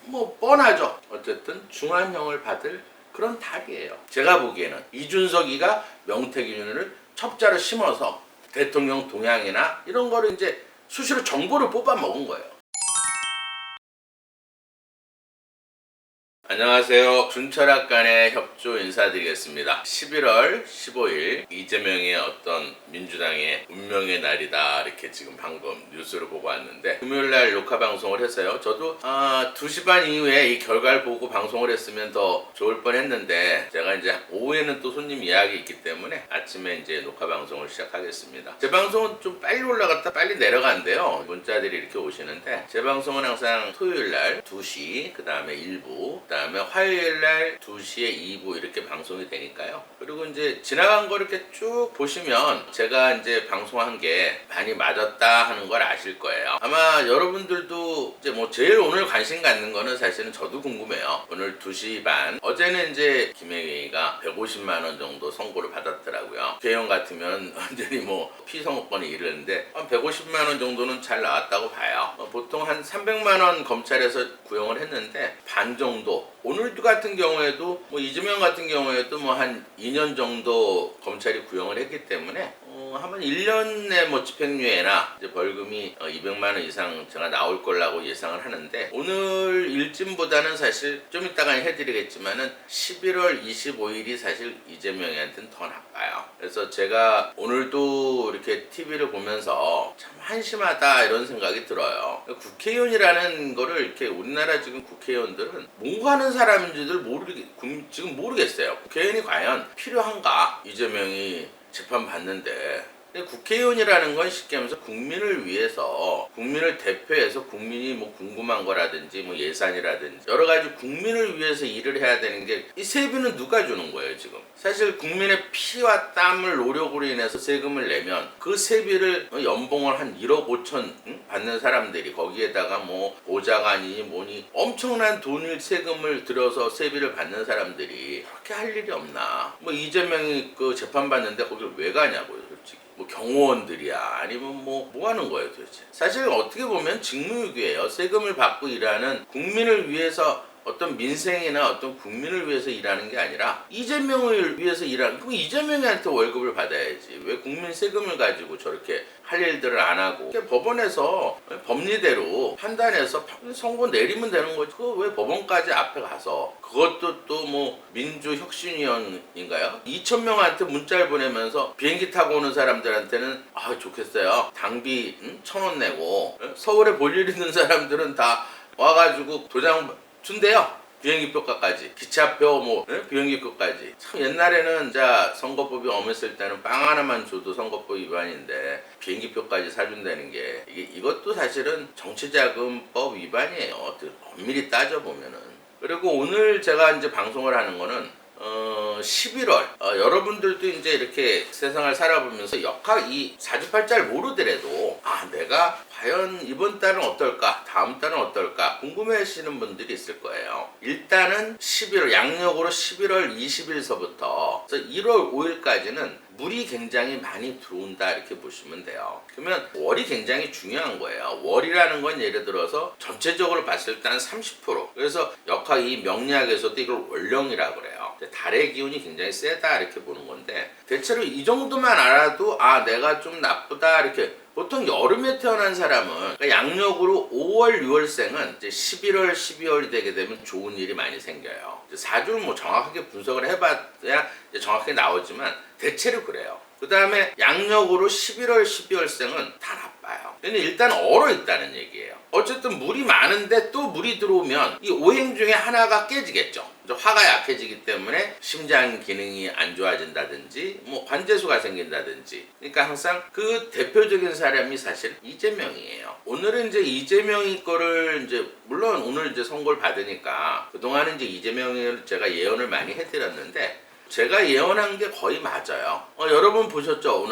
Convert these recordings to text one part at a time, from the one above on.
뭐 뻔하죠. 어쨌든 중환형을 받을 그런 답이에요. 제가 보기에는 이준석이가 명태균을 첩자로 심어서 대통령 동향이나 이런 거를 이제 수시로 정보를 뽑아 먹은 거예요. 안녕하세요. 준철학간의 협조 인사드리겠습니다. 11월 15일 이재명의 어떤 민주당의 운명의 날이다 이렇게 지금 방금 뉴스를 보고 왔는데 금요일날 녹화 방송을 했어요. 저도 2시 반 이후에 이 결과를 보고 방송을 했으면 더 좋을 뻔했는데 제가 이제 오후에는 또 손님 예약이 있기 때문에 아침에 이제 녹화 방송을 시작하겠습니다. 제 방송은 좀 빨리 올라갔다 빨리 내려간대요. 문자들이 이렇게 오시는데 제 방송은 항상 토요일날 2시 그 다음에 1부 그 다음에 화요일날 2시에 2부 이렇게 방송이 되니까요. 그리고 이제 지나간 거 이렇게 쭉 보시면 제가 이제 방송한 게 많이 맞았다 하는 걸 아실 거예요. 아마 여러분들도 이제 뭐 제일 오늘 관심 갖는 거는 사실은 저도 궁금해요. 오늘 2시 반 어제는 이제 김혜경이가 150만 원 정도 선고를 받았더라고요. 국회의원 같으면 완전히 뭐 피선거권이 이르는데 한 150만 원 정도는 잘 나왔다고 봐요. 보통 한 300만 원 검찰에서 구형을 했는데 반 정도 오늘도 같은 경우에도 뭐 이재명 같은 경우에도 뭐 한 2년 정도 검찰이 구형을 했기 때문에 한번 1년에 뭐 집행유예나 이제 벌금이 200만 원 이상 제가 나올 거라고 예상을 하는데 오늘 일진보다는 사실 좀 이따가 해드리겠지만은 11월 25일이 사실 이재명한테는 더 나빠요. 그래서 제가 오늘도 이렇게 TV를 보면서 참 한심하다 이런 생각이 들어요. 국회의원이라는 거를 이렇게 우리나라 지금 국회의원들은 뭐 하는 사람인지들 지금 모르겠어요. 국회의원이 과연 필요한가? 이재명이 재판 받는데 국회의원이라는 건 쉽게 하면서 국민을 위해서 국민을 대표해서 국민이 뭐 궁금한 거라든지 뭐 예산이라든지 여러 가지 국민을 위해서 일을 해야 되는 게 이 세비는 누가 주는 거예요 지금. 사실 국민의 피와 땀을 노력으로 인해서 세금을 내면 그 세비를 연봉을 한 1억 5천 받는 사람들이 거기에다가 뭐 보좌관이니 뭐니 엄청난 돈을 세금을 들여서 세비를 받는 사람들이 그렇게 할 일이 없나. 뭐 이재명이 그 재판 받는데 거길 왜 가냐고요 솔직히. 뭐 경호원들이야 아니면 뭐 하는 거예요 도대체. 사실 어떻게 보면 직무유기예요. 세금을 받고 일하는 국민을 위해서 어떤 민생이나 어떤 국민을 위해서 일하는 게 아니라 이재명을 위해서 일하는. 그럼 이재명한테 월급을 받아야지 왜 국민 세금을 가지고 저렇게 할 일들을 안 하고 법원에서 법리대로 판단해서 선고 내리면 되는 거지. 그거 왜 법원까지 앞에 가서 그것도 또 뭐 민주혁신위원인가요? 2,000명한테 문자를 보내면서 비행기 타고 오는 사람들한테는 좋겠어요. 당비 1,000원 내고 서울에 볼 일 있는 사람들은 다 와가지고 도장 준대요. 비행기표값까지 기차표 비행기표까지. 참 옛날에는 진짜 선거법이 엄했을 때는 빵 하나만 줘도 선거법 위반인데 비행기표까지 사준다는 게 이것도 사실은 정치자금법 위반이에요. 엄밀히 따져보면은. 그리고 오늘 제가 이제 방송을 하는 거는 11월 여러분들도 이제 이렇게 세상을 살아보면서 이 사주팔자를 모르더라도 내가 과연 이번 달은 어떨까 다음 달은 어떨까 궁금해하시는 분들이 있을 거예요. 일단은 11월 양력으로 11월 20일서부터 1월 5일까지는 물이 굉장히 많이 들어온다 이렇게 보시면 돼요. 그러면 월이 굉장히 중요한 거예요. 월이라는 건 예를 들어서 전체적으로 봤을 때 한 30%. 그래서 이 명리학에서도 이걸 월령이라고 그래요. 달의 기운이 굉장히 세다 이렇게 보는 건데 대체로 이 정도만 알아도 내가 좀 나쁘다 이렇게. 보통 여름에 태어난 사람은 그러니까 양력으로 5월 6월생은 이제 11월 12월이 되게 되면 좋은 일이 많이 생겨요. 사주를 뭐 정확하게 분석을 해봐야 이제 정확하게 나오지만 대체로 그래요. 그 다음에 양력으로 11월 12월생은 다 나빠요. 근데 일단 얼어 있다는 얘기예요. 어쨌든 물이 많은데 또 물이 들어오면 이 오행 중에 하나가 깨지겠죠. 화가 약해지기 때문에 심장 기능이 안 좋아진다든지 뭐 관제수가 생긴다든지. 그러니까 항상 그 대표적인 사람이 사실 이재명이에요. 오늘은 이제 이재명이 거를 이제 물론 오늘 이제 선고를 받으니까 그동안은 이제 이재명을 제가 예언을 많이 해드렸는데 제가 예언한 게 거의 맞아요. 여러분 보셨죠?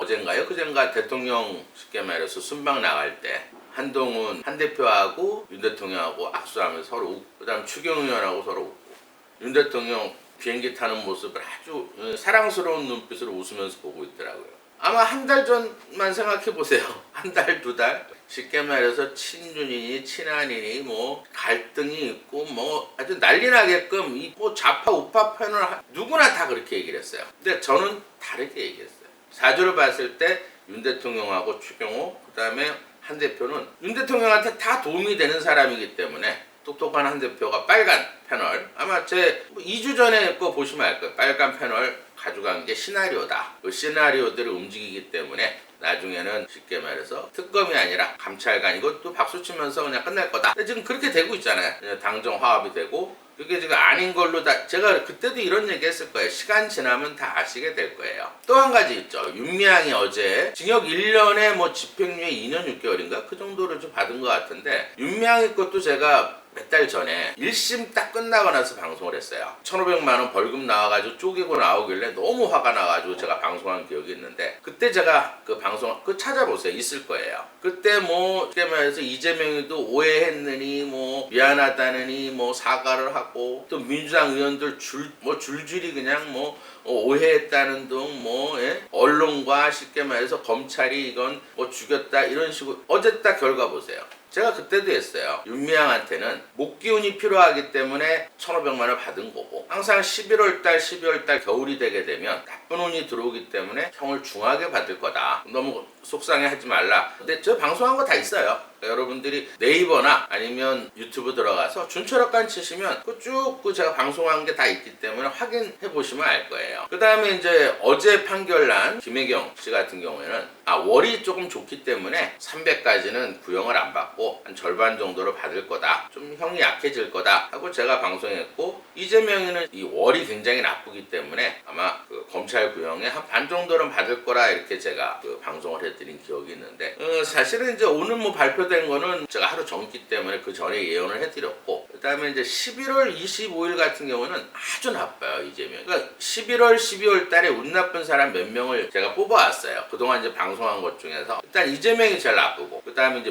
어젠가요? 그젠가 대통령 쉽게 말해서 순방 나갈 때 한동훈 한 대표하고 윤 대통령하고 악수하면서 서로 웃고 그다음 추경호 의원하고 서로 웃고 윤 대통령 비행기 타는 모습을 아주 사랑스러운 눈빛으로 웃으면서 보고 있더라고요. 아마 한 달 전만 생각해 보세요. 한 달, 두 달. 쉽게 말해서 친윤이니 친한이니 뭐 갈등이 있고 뭐 아주 난리 나게끔 이 뭐 좌파 우파 편을 누구나 다 그렇게 얘기를 했어요. 근데 저는 다르게 얘기했어요. 사주를 봤을 때 윤 대통령하고 추경호 그다음에 한 대표는 윤 대통령한테 다 도움이 되는 사람이기 때문에 똑똑한 한 대표가 빨간 패널 아마 제 2주 전에 거 보시면 알 거예요. 빨간 패널 가져간 게 시나리오다. 그 시나리오들을 움직이기 때문에 나중에는 쉽게 말해서 특검이 아니라 감찰관 이것도 박수 치면서 그냥 끝날 거다. 근데 지금 그렇게 되고 있잖아요. 당정 화합이 되고 그게 지금 아닌 걸로 다 제가 그때도 이런 얘기 했을 거예요. 시간 지나면 다 아시게 될 거예요. 또 한 가지 있죠. 윤미향이 어제 징역 1년에 뭐 집행유예 2년 6개월인가 그 정도를 좀 받은 것 같은데 윤미향이 것도 제가 몇 달 전에 1심 딱 끝나고 나서 방송을 했어요. 1,500만 원 벌금 나와가지고 쪼개고 나오길래 너무 화가 나가지고 제가 방송한 기억이 있는데 그때 제가 그 방송 그 찾아보세요. 있을 거예요. 그때 뭐 쉽게 말해서 이재명이도 오해했느니 뭐 미안하다느니 뭐 사과를 하고 또 민주당 의원들 줄줄이 그냥 뭐 오해했다는 등 뭐 언론과 쉽게 말해서 검찰이 이건 뭐 죽였다 이런 식으로 어제 딱 결과 보세요. 제가 그때도 했어요. 윤미향한테는 목기운이 필요하기 때문에 1,500만 원을 받은 거고 항상 11월달 12월달 겨울이 되게 되면 나쁜 운이 들어오기 때문에 형을 중하게 받을 거다. 너무 속상해하지 말라. 근데 저 방송한 거 다 있어요. 그러니까 여러분들이 네이버나 아니면 유튜브 들어가서 준철학관 치시면 쭉 제가 방송한 게 다 있기 때문에 확인해 보시면 알 거예요. 그 다음에 이제 어제 판결난 김혜경 씨 같은 경우에는 월이 조금 좋기 때문에 300까지는 구형을 안 받고 한 절반 정도로 받을 거다. 좀 형이 약해질 거다 하고 제가 방송했고 이재명이는 이 월이 굉장히 나쁘기 때문에 아마 그 검찰 구형에 한 반 정도는 받을 거라 이렇게 제가 그 방송을 해드린 기억이 있는데 사실은 이제 오늘 뭐 발표된 거는 제가 하루 전기 때문에 그 전에 예언을 해드렸고 그 다음에 이제 11월 25일 같은 경우는 아주 나빠요 이재명. 그러니까 11월 12월 달에 운 나쁜 사람 몇 명을 제가 뽑아왔어요. 그동안 이제 방송한 것 중에서 일단 이재명이 제일 나쁘고 그 다음에 이제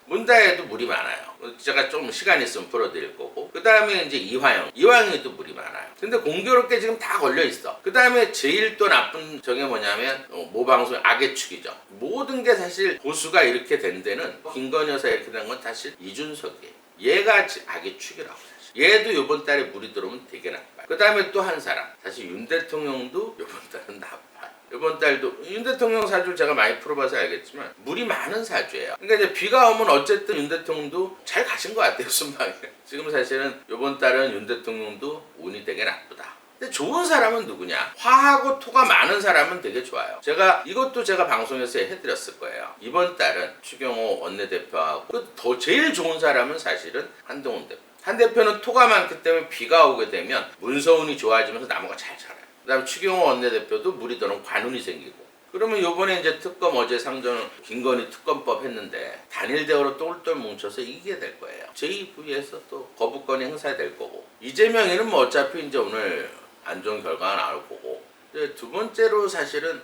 문다혜도 물이 많아요. 제가 좀 시간 있으면 풀어드릴 거고 그 다음에 이제 이화영이도 물이 많아요. 근데 공교롭게 지금 다 걸려있어. 그 다음에 제일 또 나쁜 저게 뭐냐면 모방송 악의 축이죠. 모든 게 사실 보수가 이렇게 된 데는 김건희 여사 이렇게 된 건 사실 이준석이에요. 얘가 악의 축이라고 사실. 얘도 이번 달에 물이 들어오면 되게 나빠요. 그 다음에 또 한 사람 사실 윤 대통령도 이번 달은 나빠요. 이번 달도 윤 대통령 사주를 제가 많이 풀어봐서 알겠지만 물이 많은 사주예요. 그러니까 이제 비가 오면 어쨌든 윤 대통령도 잘 가신 것 같아요. 순방에. 지금 사실은 이번 달은 윤 대통령도 운이 되게 나쁘다. 근데 좋은 사람은 누구냐? 화하고 토가 많은 사람은 되게 좋아요. 이것도 제가 방송에서 해드렸을 거예요. 이번 달은 추경호 원내대표하고 더 제일 좋은 사람은 사실은 한동훈 대표. 한 대표는 토가 많기 때문에 비가 오게 되면 문서운이 좋아지면서 나무가 잘 자라요. 그 다음에 추경호 원내대표도 물이 들어오면 관운이 생기고 그러면 요번에 이제 특검 어제 상정 김건희 특검법 했는데 단일대우로 똘똘 뭉쳐서 이기게 될 거예요. 제2부에서 또 거부권이 행사될 거고 이재명이는 뭐 어차피 이제 오늘 안 좋은 결과가 나올 거고 두 번째로 사실은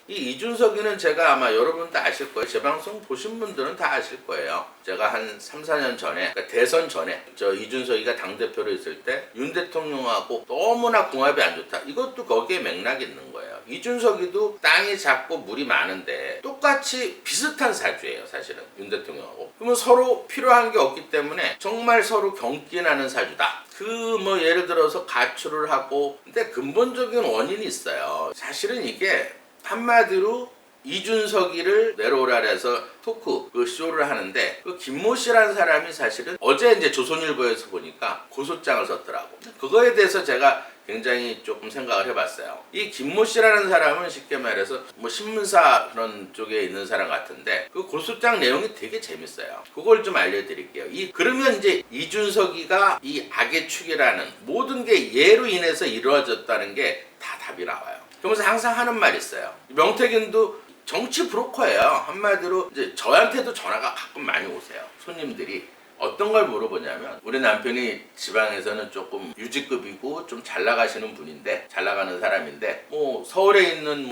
이준석이는 제가 아마 여러분도 아실 거예요. 제 방송 보신 분들은 다 아실 거예요. 제가 한 3, 4년 전에 그러니까 대선 전에 이준석이가 당대표로 있을 때 윤 대통령하고 너무나 궁합이 안 좋다. 이것도 거기에 맥락이 있는 거예요. 이준석이도 땅이 작고 물이 많은데 똑같이 비슷한 사주예요. 사실은 윤 대통령하고. 그러면 서로 필요한 게 없기 때문에 정말 서로 경기나는 사주다. 뭐 예를 들어서 가출을 하고 근데 근본적인 원인이 있어요. 사실은 이게 한마디로 이준석이를 내려오라 해서 토크 그 쇼를 하는데 그 김모 씨라는 사람이 사실은 어제 이제 조선일보에서 보니까 고소장을 썼더라고. 그거에 대해서 제가 굉장히 조금 생각을 해봤어요. 이 김모 씨라는 사람은 쉽게 말해서 뭐 신문사 그런 쪽에 있는 사람 같은데 그 고소장 내용이 되게 재밌어요. 그걸 좀 알려드릴게요. 그러면 이제 이준석이가 이 악의 축이라는 모든 게 얘로 인해서 이루어졌다는 게 다 답이 나와요. 그러면서 항상 하는 말이 있어요. 명태균도 정치 브로커예요. 한마디로 이제 저한테도 전화가 가끔 많이 오세요. 손님들이 어떤 걸 물어보냐면 우리 남편이 지방에서는 조금 유지급이고 좀 잘 나가시는 분인데 잘 나가는 사람인데 뭐 서울에 있는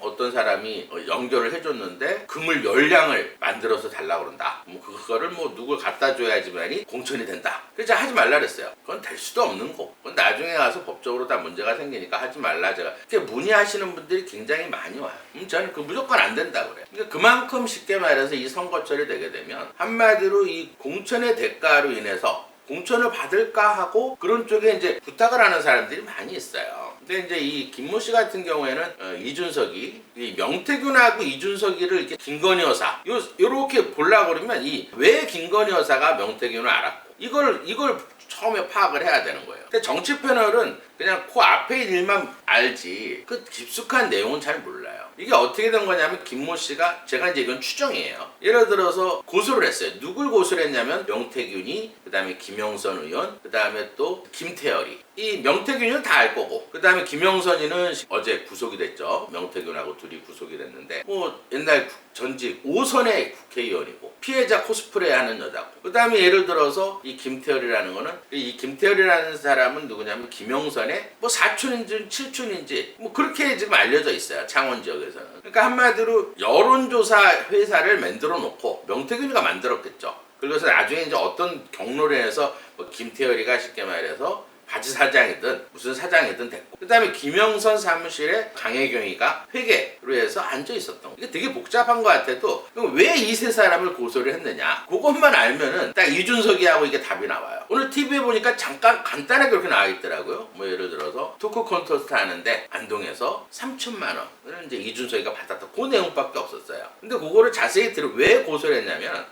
어떤 사람이 연결을 해줬는데 그물 10량을 만들어서 달라고 그런다. 뭐 그거를 누굴 갖다 줘야지만이 공천이 된다. 그래서 하지 말라 그랬어요. 그건 될 수도 없는 거고, 그건 나중에 가서 법적으로 다 문제가 생기니까 하지 말라. 제가 그렇게 문의하시는 분들이 굉장히 많이 와요. 저는 그 무조건 안 된다 그래요. 그러니까 그만큼 쉽게 말해서 이 선거철이 되게 되면 한마디로 이 공천의 대가로 인해서 공천을 받을까 하고 그런 쪽에 이제 부탁을 하는 사람들이 많이 있어요. 근데 이제 이 김모 씨 같은 경우에는 이준석이 이 명태균하고 이준석이를 이렇게 김건희 여사 요렇게 보려고 그러면 이 왜 김건희 여사가 명태균을 알았고 이걸 처음에 파악을 해야 되는 거예요. 근데 정치 패널은 그냥 그 앞에 일만 알지 그 깊숙한 내용은 잘 몰라요. 이게 어떻게 된 거냐면 김모 씨가 제가 이제 이건 추정이에요. 예를 들어서 고소를 했어요. 누굴 고소를 했냐면 명태균이, 그 다음에 김영선 의원, 그 다음에 또 김태열이. 이 명태균은 다 알 거고, 그 다음에 김영선이는 어제 구속이 됐죠. 명태균하고 둘이 구속이 됐는데 뭐 옛날 전직 5선의 국회의원이고 피해자 코스프레 하는 여자고, 그 다음에 예를 들어서 이 김태열이라는 거는 이 김태열이라는 사람은 누구냐면 김영선의 뭐 사촌인지 칠촌인지 뭐 그렇게 지금 알려져 있어요. 창원 지역에서는. 그러니까 한마디로 여론조사 회사를 만들어 놓고 명태균이가 만들었겠죠. 그래서 나중에 이제 어떤 경로로 해서 뭐 김태열이가 쉽게 말해서 바지 사장이든 무슨 사장이든 됐고, 그 다음에 김영선 사무실에 강혜경이가 회계로 해서 앉아 있었던 거. 이게 되게 복잡한 것 같아도 왜 이 세 사람을 고소를 했느냐 그것만 알면은 딱 이준석이하고 이게 답이 나와요. 오늘 TV에 보니까 잠깐 간단하게 그렇게 나와 있더라고요. 뭐 예를 들어서 토크 콘테스트 하는데 안동에서 3천만 원을 이제 이준석이가 받았다, 그 내용밖에 없었어요. 근데 그거를 자세히 왜 고소를 했냐면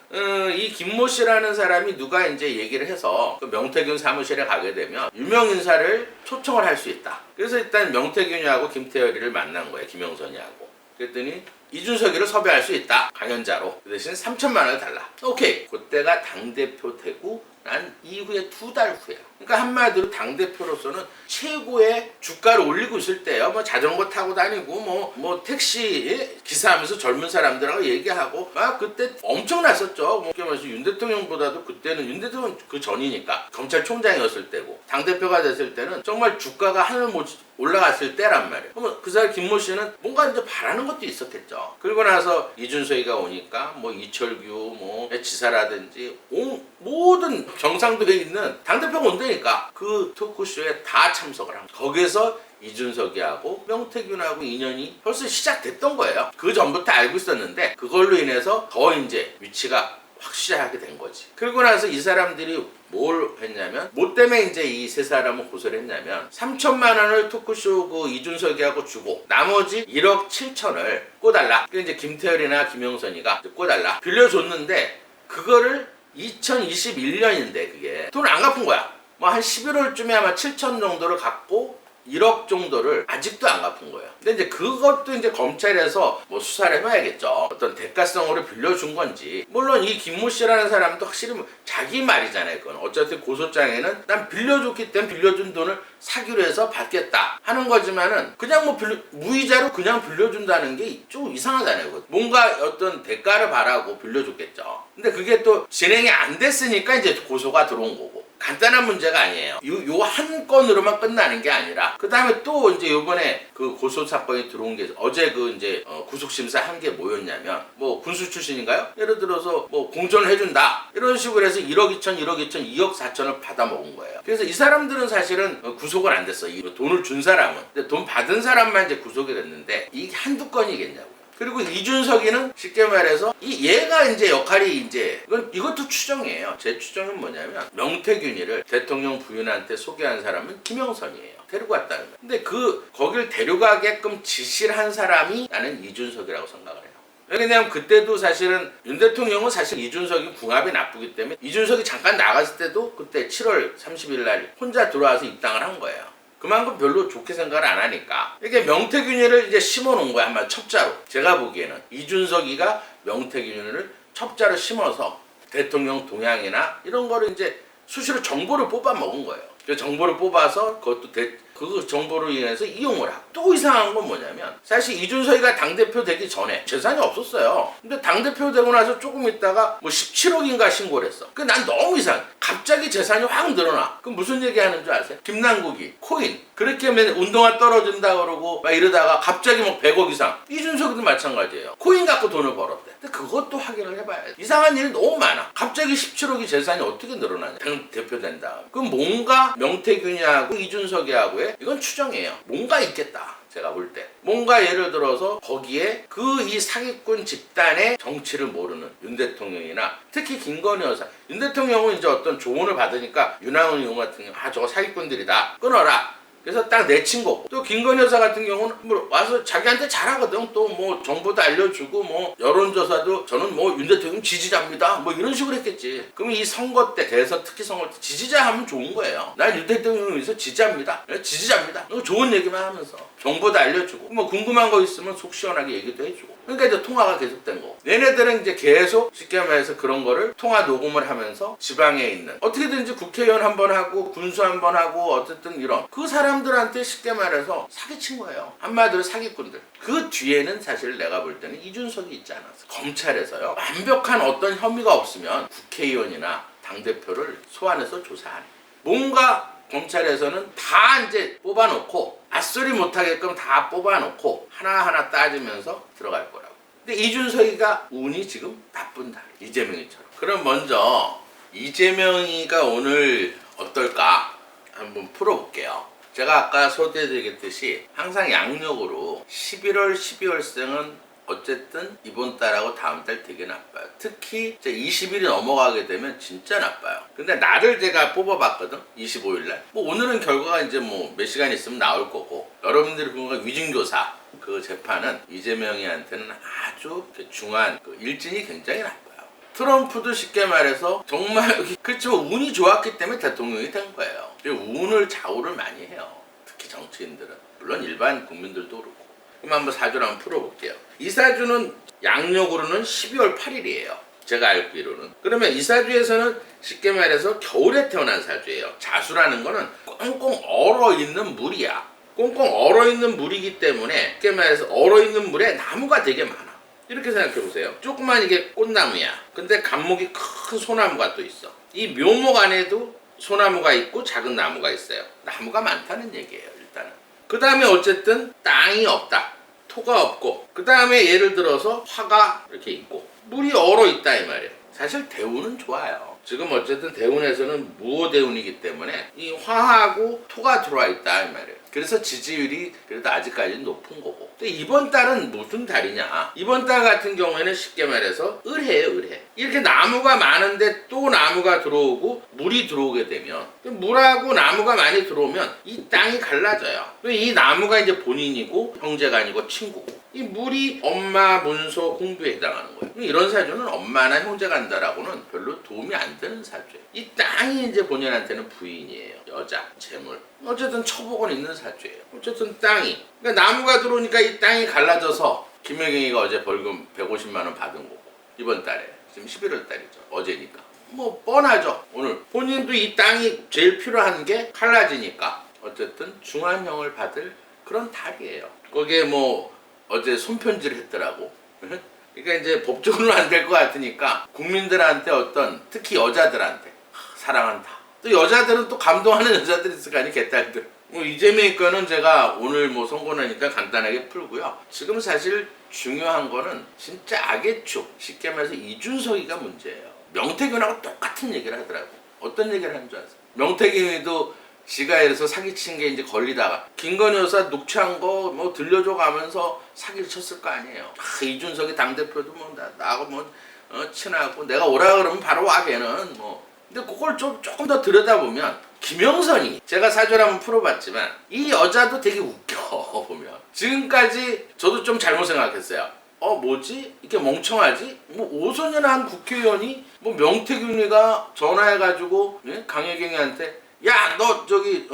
이 김모 씨라는 사람이 누가 이제 얘기를 해서 그 명태균 사무실에 가게 되면 유명 인사를 초청을 할 수 있다. 그래서 일단 명태균이하고 김태열이를 만난 거예요. 김영선이하고. 그랬더니 이준석이를 섭외할 수 있다. 강연자로. 그 대신 3천만 원을 달라. 오케이. 그때가 당대표 되고 난 이후에 2달 후에. 그러니까 한마디로 당대표로서는 최고의 주가를 올리고 있을 때요. 뭐 자전거 타고 다니고 뭐 택시 기사하면서 젊은 사람들하고 얘기하고 막 그때 엄청났었죠. 뭐 그래서 윤 대통령보다도 그때는 윤 대통령 그 전이니까 검찰총장이었을 때고 당대표가 됐을 때는 정말 주가가 하늘 못 올라갔을 때란 말이에요. 그러면 그 사람 김모 씨는 뭔가 이제 바라는 것도 있었겠죠. 그리고 나서 이준석이가 오니까 뭐 이철규 뭐 지사라든지 모든 경상도에 있는 당대표가 온다니까 그 토크쇼에 다 참석을 한 거예요. 거기서 이준석이하고 명태균하고 인연이 벌써 시작됐던 거예요. 그 전부터 알고 있었는데 그걸로 인해서 더 이제 위치가 확실하게 된 거지. 그리고 나서 이 사람들이 뭘 했냐면 뭐 때문에 이제 이 세 사람을 고소를 했냐면 3천만 원을 토크쇼 그 이준석이하고 주고 나머지 1억 7천을 꿔달라. 그 이제 김태열이나 김영선이가 꿔달라. 빌려줬는데 그거를 2021년인데 그게 돈을 안 갚은 거야. 뭐 한 11월쯤에 아마 7천 정도를 갚고 1억 정도를 아직도 안 갚은 거예요. 근데 이제 그것도 이제 검찰에서 뭐 수사를 해봐야겠죠. 어떤 대가성으로 빌려준 건지. 물론 이 김모 씨라는 사람도 확실히 뭐 자기 말이잖아요. 그건 어쨌든 고소장에는 난 빌려줬기 때문에 빌려준 돈을 사기로 해서 받겠다 하는 거지만은 그냥 뭐 무이자로 그냥 빌려준다는 게 좀 이상하잖아요. 뭔가 어떤 대가를 바라고 빌려줬겠죠. 근데 그게 또 진행이 안 됐으니까 이제 고소가 들어온 거고. 간단한 문제가 아니에요. 요 한 건으로만 끝나는 게 아니라 그 다음에 또 이제 요번에 그 고소 사건이 들어온 게 어제 그 이제 구속심사 한 게 뭐였냐면 뭐 군수 출신인가요? 예를 들어서 뭐 공천을 해준다 이런 식으로 해서 1억 2천 2억 4천을 받아 먹은 거예요. 그래서 이 사람들은 사실은 구속은 안 됐어. 이 돈을 준 사람은. 근데 돈 받은 사람만 이제 구속이 됐는데 이게 한두 건이겠냐고. 그리고 이준석이는 쉽게 말해서 얘가 이제 역할이 이제 이것도 추정이에요. 제 추정은 뭐냐면 명태균이를 대통령 부인한테 소개한 사람은 김영선이에요. 데리고 왔다는 거예요. 근데 거길 데려가게끔 지시를 한 사람이 나는 이준석이라고 생각을 해요. 왜냐면 그때도 사실은 윤 대통령은 사실 이준석이 궁합이 나쁘기 때문에 이준석이 잠깐 나갔을 때도 그때 7월 30일 날 혼자 들어와서 입당을 한 거예요. 그만큼 별로 좋게 생각을 안 하니까 이게 명태균이를 이제 심어놓은 거야. 아마 첩자로. 제가 보기에는 이준석이가 명태균이를 첩자로 심어서 대통령 동향이나 이런 거를 이제 수시로 정보를 뽑아 먹은 거예요. 그 정보를 뽑아서 그것도 그 정보로 인해서 이용을 하고. 또 이상한 건 뭐냐면 사실 이준석이가 당대표 되기 전에 재산이 없었어요. 근데 당대표 되고 나서 조금 있다가 뭐 17억인가 신고를 했어. 난 너무 이상해. 갑자기 재산이 확 늘어나. 그럼 무슨 얘기 하는 줄 아세요? 김남국이 코인 그렇게 하면 운동화 떨어진다 그러고 막 이러다가 갑자기 막 100억 이상. 이준석도 마찬가지예요. 코인 갖고 돈을 벌었대. 근데 그것도 확인을 해봐야 돼. 이상한 일이 너무 많아. 갑자기 17억이 재산이 어떻게 늘어나냐. 대표 된다. 그럼 뭔가 명태균이하고 이준석이하고의 이건 추정이에요. 뭔가 있겠다. 제가 볼 때 뭔가 예를 들어서 거기에 그 이 사기꾼 집단의 정치를 모르는 윤 대통령이나 특히 김건희 여사, 윤 대통령은 이제 어떤 조언을 받으니까 윤항은 의원 같은 경우 저거 사기꾼들이다 끊어라. 그래서 딱 내친 거고 또 김건희 여사 같은 경우는 뭐 와서 자기한테 잘하거든. 또 뭐 정보도 알려주고 뭐 여론조사도 저는 뭐 윤 대통령 지지자입니다 뭐 이런 식으로 했겠지. 그럼 이 선거 때 대선 특히 선거 때 지지자 하면 좋은 거예요. 난 윤 대통령을 위해서 지지자입니다. 좋은 얘기만 하면서 정보도 알려주고 뭐 궁금한 거 있으면 속 시원하게 얘기도 해주고 그러니까 이제 통화가 계속된 거고 얘네들은 이제 계속 쉽게 말해서 그런 거를 통화 녹음을 하면서 지방에 있는 어떻게든지 국회의원 한 번 하고 군수 한 번 하고 어쨌든 이런 그 사람들한테 쉽게 말해서 사기친 거예요. 한마디로 사기꾼들. 그 뒤에는 사실 내가 볼 때는 이준석이 있지 않았어. 검찰에서요 완벽한 어떤 혐의가 없으면 국회의원이나 당대표를 소환해서 조사 안 해. 뭔가 검찰에서는 다 이제 뽑아놓고 앗소리 못하게끔 다 뽑아놓고 하나하나 따지면서 들어갈 거라고. 근데 이준석이가 운이 지금 나쁜다. 이재명이처럼. 그럼 먼저 이재명이가 오늘 어떨까 한번 풀어볼게요. 제가 아까 소개해드렸듯이 항상 양력으로 11월, 12월생은 어쨌든 이번 달하고 다음 달 되게 나빠요. 특히 20일이 넘어가게 되면 진짜 나빠요. 근데 날을 제가 뽑아봤거든. 25일날. 뭐 오늘은 결과가 이제 뭐 몇 시간 있으면 나올 거고 여러분들이 보면 위중교사 그 재판은 이재명이한테는 아주 중한 그 일진이 굉장히 나빠요. 트럼프도 쉽게 말해서 정말 그렇지만 운이 좋았기 때문에 대통령이 된 거예요. 운을 좌우를 많이 해요. 특히 정치인들은. 물론 일반 국민들도 그렇고. 그럼 한번 사주를 한번 풀어볼게요. 이 사주는 양력으로는 12월 8일이에요. 제가 알기로는. 그러면 이 사주에서는 쉽게 말해서 겨울에 태어난 사주예요. 자수라는 거는 꽁꽁 얼어있는 물이야. 꽁꽁 얼어있는 물이기 때문에 쉽게 말해서 얼어있는 물에 나무가 되게 많아. 이렇게 생각해보세요. 조그만 이게 꽃나무야. 근데 감목이 큰 소나무가 또 있어. 이 묘목 안에도 소나무가 있고 작은 나무가 있어요. 나무가 많다는 얘기예요. 일단은. 그 다음에 어쨌든 땅이 없다. 토가 없고 그 다음에 예를 들어서 화가 이렇게 있고 물이 얼어 있다 이 말이에요. 사실 대운은 좋아요. 지금 어쨌든 대운에서는 무호대운이기 때문에 이 화하고 토가 들어와 있다 이 말이에요. 그래서 지지율이 그래도 아직까지는 높은 거고. 근데 이번 달은 무슨 달이냐? 이번 달 같은 경우에는 쉽게 말해서 을해예요, 을해. 이렇게 나무가 많은데 또 나무가 들어오고 물이 들어오게 되면 물하고 나무가 많이 들어오면 이 땅이 갈라져요. 이 나무가 이제 본인이고 형제가 아니고 친구고. 이 물이 엄마, 문서, 공부에 해당하는 거예요. 이런 사주는 엄마나 형제 간다라고는 별로 도움이 안 되는 사주예요. 이 땅이 이제 본인한테는 부인이에요. 여자, 재물. 어쨌든 처복은 있는 사주예요. 어쨌든 땅이. 그러니까 나무가 들어오니까 이 땅이 갈라져서 김혜경이가 어제 벌금 150만 원 받은 거고. 이번 달에. 지금 11월 달이죠. 어제니까. 뭐 뻔하죠. 오늘. 본인도 이 땅이 제일 필요한 게 갈라지니까. 어쨌든 중환형을 받을 그런 달이에요. 거기에 뭐 어제 손편지를 했더라고. 그러니까 이제 법적으로는 안 될 것 같으니까 국민들한테 어떤 특히 여자들한테 사랑한다. 또 여자들은 또 감동하는 여자들이 있을 거 아니 개딸들. 뭐 이재명이 거는 제가 오늘 뭐 선고나니까 간단하게 풀고요. 지금 사실 중요한 거는 진짜 악의 축 쉽게 말해서 이준석이가 문제예요. 명태균하고 똑같은 얘기를 하더라고. 어떤 얘기를 하는 줄 아세요? 명태균이도 지가 이래서 사기친 게 이제 걸리다가 김건희 여사 녹취한 거 뭐 들려줘 가면서 사기를 쳤을 거 아니에요. 이준석이 당대표도 뭐 나하고 뭐 친하고 내가 오라 그러면 바로 와 걔는 뭐. 근데 그걸 조금 더 들여다보면 김영선이 제가 사주를 한번 풀어봤지만 이 여자도 되게 웃겨 보면. 지금까지 저도 좀 잘못 생각했어요. 뭐지? 이렇게 멍청하지? 뭐 오선이나 한 국회의원이 뭐 명태균이가 전화해가지고 강혜경이한테 야, 너 저기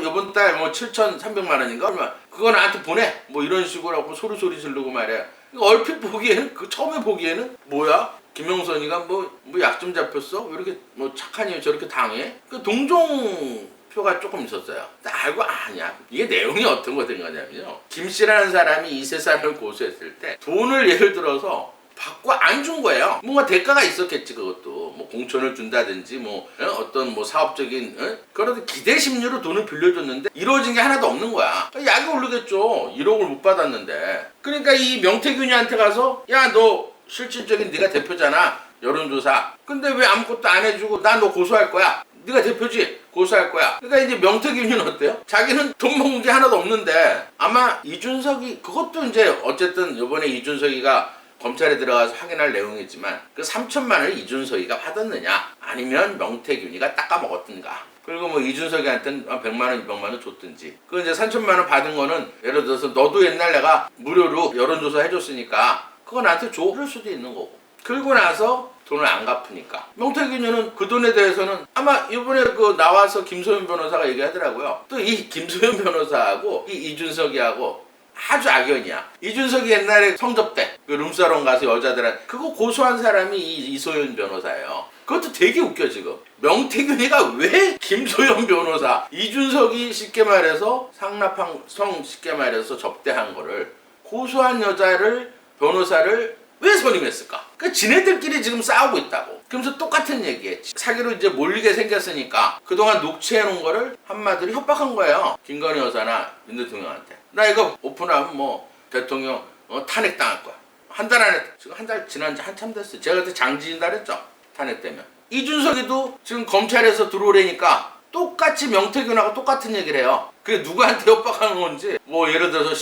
이번 달 뭐 7,300만 원인가 얼마? 그거 나한테 보내. 뭐 이런 식으로 하고 소리 지르고 말이야. 얼핏 보기에는 처음에 보기에는 뭐야? 김영선이가 뭐 약 좀 잡혔어? 왜 이렇게 뭐 착하니 저렇게 당해? 그 동종표가 조금 있었어요. 딱 알고 아니야. 이게 내용이 어떤 거 된 거냐면요. 김 씨라는 사람이 이 세 사람을 고소했을 때 돈을 예를 들어서 받고 안 준 거예요. 뭔가 대가가 있었겠지. 그것도 뭐 공천을 준다든지 뭐 어떤 뭐 사업적인 그런 기대 심리로 돈을 빌려줬는데 이루어진 게 하나도 없는 거야. 약이 오르겠죠. 1억을 못 받았는데. 그러니까 이 명태균이한테 가서 야 너 실질적인 네가 대표잖아. 여론조사. 근데 왜 아무것도 안 해주고 나 너 고소할 거야. 네가 대표지? 고소할 거야. 그러니까 이제 명태균이는 어때요? 자기는 돈 먹은 게 하나도 없는데 아마 이준석이 그것도 이제 어쨌든 이번에 이준석이가 검찰에 들어가서 확인할 내용이지만 그 3천만 원을 이준석이가 받았느냐 아니면 명태균이가 닦아먹었든가. 그리고 뭐 이준석이한테는 100만 원, 200만 원 줬든지. 그 이제 3천만 원 받은 거는 예를 들어서 너도 옛날 내가 무료로 여론조사 해줬으니까 그거 나한테 줘. 그럴 수도 있는 거고. 그러고 나서 돈을 안 갚으니까. 명태균이는 그 돈에 대해서는 아마 이번에 그 나와서 김소연 변호사가 얘기하더라고요. 또 이 김소연 변호사하고 이 이준석이하고 아주 악연이야. 이준석이 옛날에 성접대 그 룸사롱 가서 여자들한테 그거 고소한 사람이 이소연 변호사예요. 그것도 되게 웃겨 지금. 명태균이가 왜 김소연 변호사 이준석이 쉽게 말해서 상납한 성 쉽게 말해서 접대한 거를 고소한 여자를 변호사를 왜 선임했을까? 그러니까 지네들끼리 지금 싸우고 있다고. 그러면서 똑같은 얘기해. 사기로 이제 몰리게 생겼으니까 그동안 녹취해놓은 거를 한마디로 협박한 거예요. 김건희 여사나 윤 대통령한테. 나 이거 오픈하면 뭐 대통령 탄핵당할 거야. 한 달 안에. 지금 한 달 지난 지 한참 됐어요. 제가 그때 장지인다 그랬죠. 탄핵되면. 이준석이도 지금 검찰에서 들어오려니까 똑같이 명태균하고 똑같은 얘기를 해요. 그게 누구한테 협박하는 건지 뭐 예를 들어서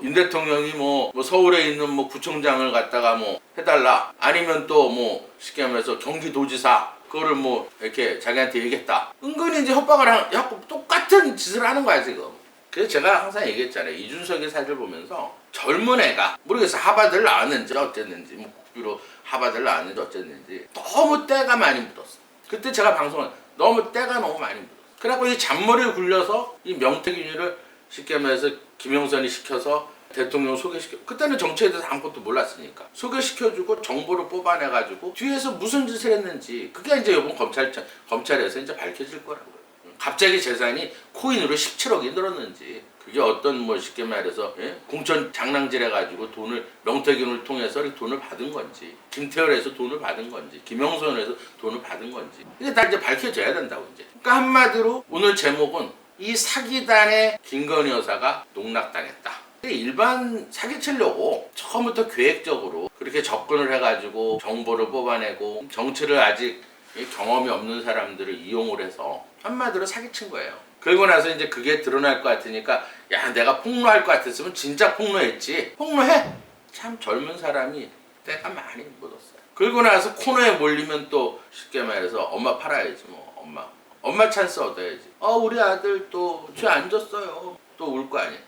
윤 대통령이 뭐 서울에 있는 뭐 구청장을 갖다가 뭐 해달라 아니면 또 뭐 쉽게 말해서 경기도지사 그거를 뭐 이렇게 자기한테 얘기했다. 은근히 이제 협박을 하고 똑같은 짓을 하는 거야 지금. 그래서 제가 항상 얘기했잖아요. 이준석의 사진을 보면서 젊은 애가 모르겠어 하버드를 나왔는지 어쨌는지 뭐 국비로 하버드를 나왔는지 어쨌는지 너무 때가 많이 묻었어. 그때 제가 방송을 너무 때가 너무 많이 묻었어. 그래갖고 이 잔머리를 굴려서 이 명태균이를 쉽게 말해서 김영선이 시켜서 대통령 소개시켜. 그때는 정치에 대해서 아무것도 몰랐으니까 소개시켜주고 정보를 뽑아내가지고 뒤에서 무슨 짓을 했는지 그게 이제 이번 검찰에서 이제 밝혀질 거라고요. 갑자기 재산이 코인으로 17억이 늘었는지 그게 어떤 뭐 쉽게 말해서 공천 장난질 해가지고 돈을 명태균을 통해서 돈을 받은 건지 김태열에서 돈을 받은 건지 김영선에서 돈을 받은 건지 이게 다 이제 밝혀져야 된다고 이제. 그러니까 한마디로 오늘 제목은 이 사기단의 김건희 여사가 농락당했다. 일반 사기치려고 처음부터 계획적으로 그렇게 접근을 해가지고 정보를 뽑아내고 정치를 아직 경험이 없는 사람들을 이용을 해서 한마디로 사기친 거예요. 그러고 나서 이제 그게 드러날 것 같으니까 야 내가 폭로할 것 같았으면 진짜 폭로했지. 폭로해. 참 젊은 사람이 때가 많이 묻었어요. 그러고 나서 코너에 몰리면 또 쉽게 말해서 엄마 팔아야지 뭐 엄마 찬스 얻어야지. 우리 아들 또 죄 안 졌어요. 또 울 거 아니야.